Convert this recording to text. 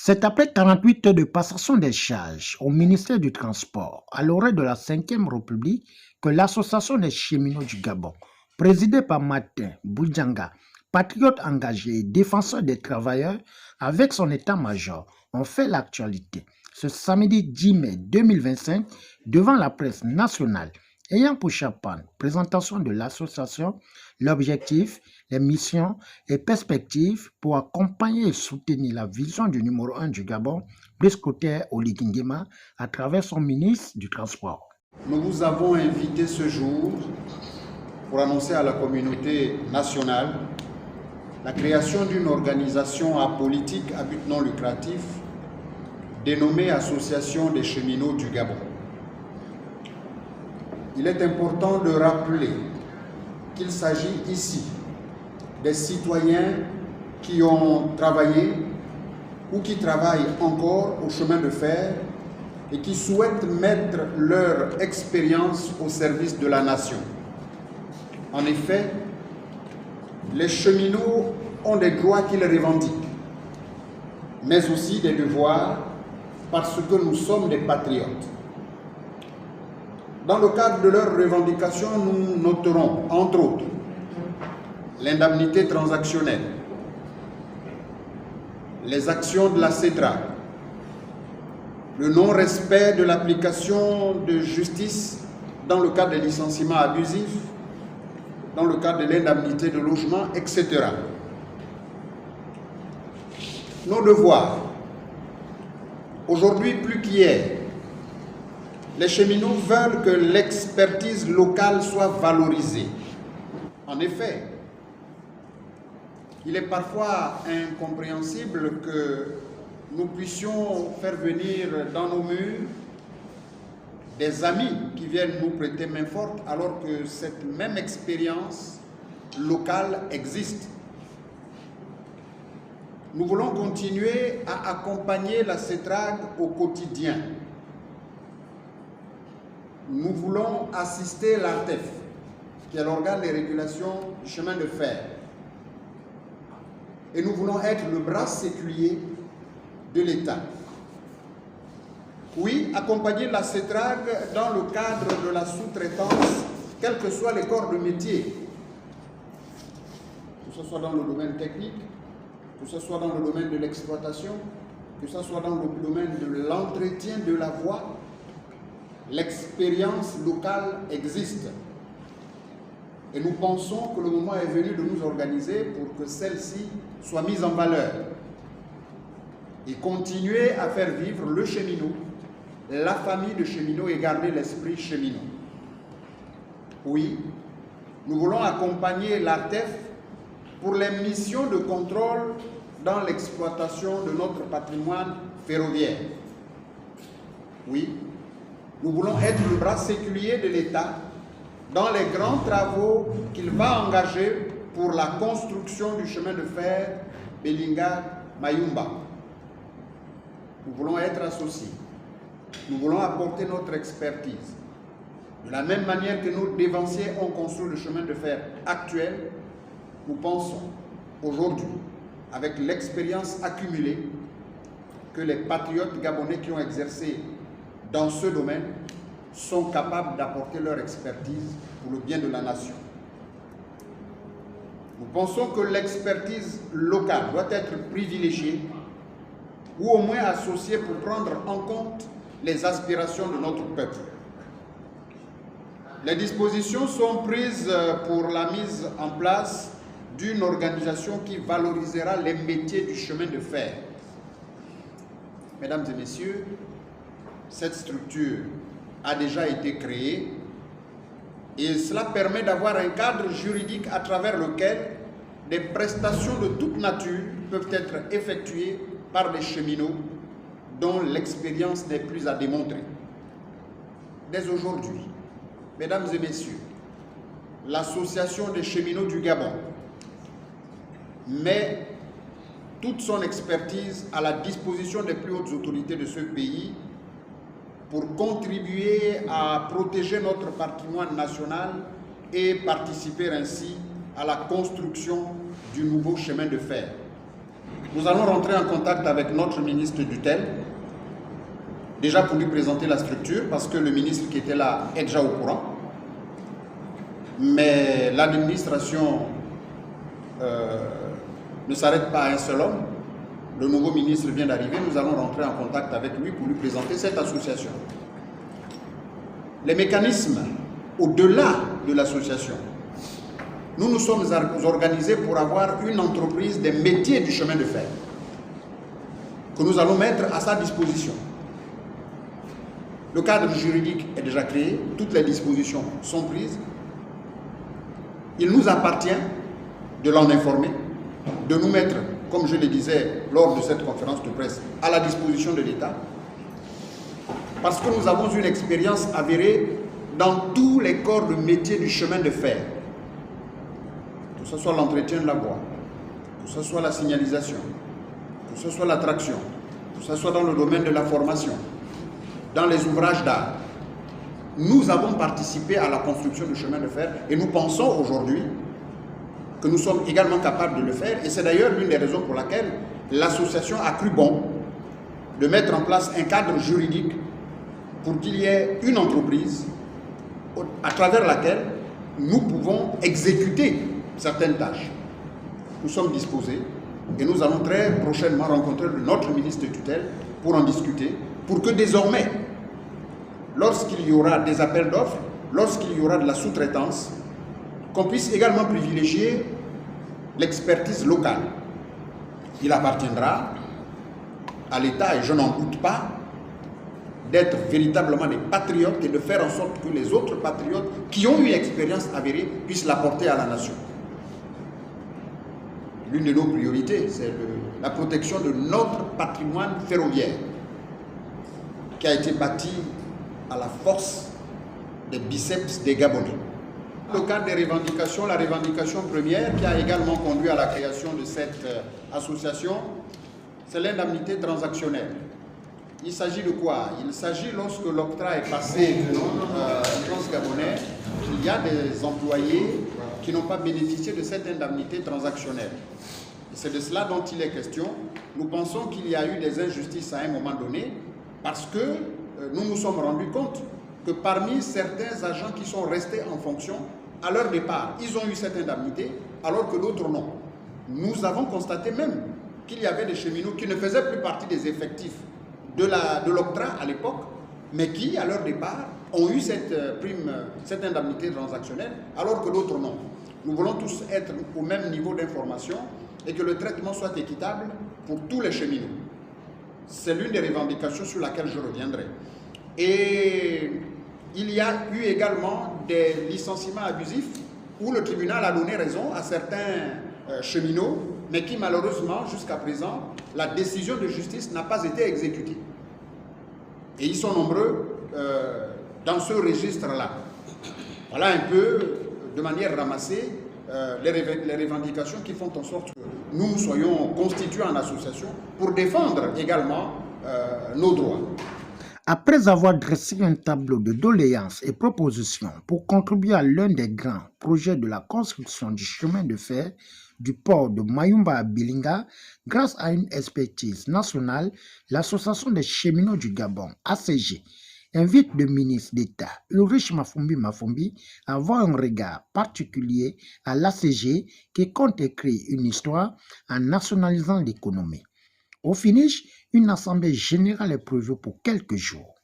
C'est après 48 heures de passation des charges au ministère du Transport, à l'orée de la Ve République, que l'Association des cheminots du Gabon, présidée par Martin Boudjanga, patriote engagé et défenseur des travailleurs, avec son état-major, ont fait l'actualité ce samedi 10 mai 2025 devant la presse nationale, ayant pour chaperon présentation de l'association, l'objectif, les missions et perspectives pour accompagner et soutenir la vision du numéro 1 du Gabon, Brice Clotaire Oligui Nguema, à travers son ministre du Transport. Nous vous avons invité ce jour pour annoncer à la communauté nationale la création d'une organisation apolitique à but non lucratif dénommée Association des cheminots du Gabon. Il est important de rappeler qu'il s'agit ici des citoyens qui ont travaillé ou qui travaillent encore au chemin de fer et qui souhaitent mettre leur expérience au service de la nation. En effet, les cheminots ont des droits qu'ils revendiquent, mais aussi des devoirs parce que nous sommes des patriotes. Dans le cadre de leurs revendications, nous noterons, entre autres, l'indemnité transactionnelle, les actions de la CETRA, le non-respect de l'application de justice dans le cadre des licenciements abusifs, dans le cadre de l'indemnité de logement, etc. Nos devoirs, aujourd'hui plus qu'hier, les cheminots veulent que l'expertise locale soit valorisée. En effet, il est parfois incompréhensible que nous puissions faire venir dans nos murs des amis qui viennent nous prêter main forte alors que cette même expérience locale existe. Nous voulons continuer à accompagner la CETRAG au quotidien. Nous voulons assister l'ARTEF, qui est l'organe de régulation du chemin de fer. Et nous voulons être le bras séculier de l'État. Oui, accompagner la CETRAG dans le cadre de la sous-traitance, quels que soient les corps de métier, que ce soit dans le domaine technique, que ce soit dans le domaine de l'exploitation, que ce soit dans le domaine de l'entretien de la voie. L'expérience locale existe. Et nous pensons que le moment est venu de nous organiser pour que celle-ci soit mise en valeur et continuer à faire vivre le cheminot, la famille de cheminots et garder l'esprit cheminot. Oui, nous voulons accompagner l'ARTEF pour les missions de contrôle dans l'exploitation de notre patrimoine ferroviaire. Oui, nous voulons être le bras séculier de l'État dans les grands travaux qu'il va engager pour la construction du chemin de fer Belinga-Mayumba. Nous voulons être associés. Nous voulons apporter notre expertise. De la même manière que nos dévanciers ont construit le chemin de fer actuel, nous pensons aujourd'hui, avec l'expérience accumulée, que les patriotes gabonais qui ont exercé dans ce domaine sont capables d'apporter leur expertise pour le bien de la nation. Nous pensons que l'expertise locale doit être privilégiée ou au moins associée pour prendre en compte les aspirations de notre peuple. Les dispositions sont prises pour la mise en place d'une organisation qui valorisera les métiers du chemin de fer. Mesdames et messieurs, cette structure a déjà été créée et cela permet d'avoir un cadre juridique à travers lequel des prestations de toute nature peuvent être effectuées par des cheminots dont l'expérience n'est plus à démontrer. Dès aujourd'hui, mesdames et messieurs, l'Association des cheminots du Gabon met toute son expertise à la disposition des plus hautes autorités de ce pays pour contribuer à protéger notre patrimoine national et participer ainsi à la construction du nouveau chemin de fer. Nous allons rentrer en contact avec notre ministre tutelle, déjà pour lui présenter la structure, parce que le ministre qui était là est déjà au courant. Mais l'administration ne s'arrête pas à un seul homme. Le nouveau ministre vient d'arriver, nous allons rentrer en contact avec lui pour lui présenter cette association. Les mécanismes au-delà de l'association, nous nous sommes organisés pour avoir une entreprise des métiers du chemin de fer que nous allons mettre à sa disposition. Le cadre juridique est déjà créé, toutes les dispositions sont prises. Il nous appartient de l'en informer, de nous mettre, comme je le disais lors de cette conférence de presse, à la disposition de l'État, parce que nous avons une expérience avérée dans tous les corps de métier du chemin de fer, que ce soit l'entretien de la voie, que ce soit la signalisation, que ce soit l'attraction, que ce soit dans le domaine de la formation, dans les ouvrages d'art. Nous avons participé à la construction du chemin de fer et nous pensons aujourd'hui que nous sommes également capables de le faire, et c'est d'ailleurs l'une des raisons pour laquelle l'association a cru bon de mettre en place un cadre juridique pour qu'il y ait une entreprise à travers laquelle nous pouvons exécuter certaines tâches. Nous sommes disposés et nous allons très prochainement rencontrer notre ministre de tutelle pour en discuter, pour que désormais, lorsqu'il y aura des appels d'offres, lorsqu'il y aura de la sous-traitance, qu'on puisse également privilégier l'expertise locale. Il appartiendra à l'État, et je n'en doute pas, d'être véritablement des patriotes et de faire en sorte que les autres patriotes qui ont une expérience avérée puissent l'apporter à la nation. L'une de nos priorités, c'est la protection de notre patrimoine ferroviaire qui a été bâti à la force des biceps des Gabonais. Dans le cadre des revendications, la revendication première qui a également conduit à la création de cette association, c'est l'indemnité transactionnelle. Il s'agit de quoi? Il s'agit, lorsque l'octroi est passé transgabonais, il y a des employés qui n'ont pas bénéficié de cette indemnité transactionnelle. C'est de cela dont il est question. Nous pensons qu'il y a eu des injustices à un moment donné parce que nous nous sommes rendus compte que parmi certains agents qui sont restés en fonction, à leur départ, ils ont eu cette indemnité alors que d'autres non. Nous avons constaté même qu'il y avait des cheminots qui ne faisaient plus partie des effectifs de l'octroi à l'époque, mais qui, à leur départ, ont eu cette prime, cette indemnité transactionnelle, alors que d'autres non. Nous voulons tous être au même niveau d'information et que le traitement soit équitable pour tous les cheminots. C'est l'une des revendications sur laquelle je reviendrai. Et il y a eu également des licenciements abusifs où le tribunal a donné raison à certains cheminots, mais qui malheureusement, jusqu'à présent, la décision de justice n'a pas été exécutée. Et ils sont nombreux dans ce registre-là. Voilà un peu, de manière ramassée, les revendications qui font en sorte que nous soyons constitués en association pour défendre également nos droits. Après avoir dressé un tableau de doléances et propositions pour contribuer à l'un des grands projets de la construction du chemin de fer du port de Mayumba à Bilinga, grâce à une expertise nationale, l'Association des cheminots du Gabon, ACG, invite le ministre d'État Ulrich Mafumbi à avoir un regard particulier à l'ACG qui compte écrire une histoire en nationalisant l'économie. Au finish, une assemblée générale est prévue pour quelques jours.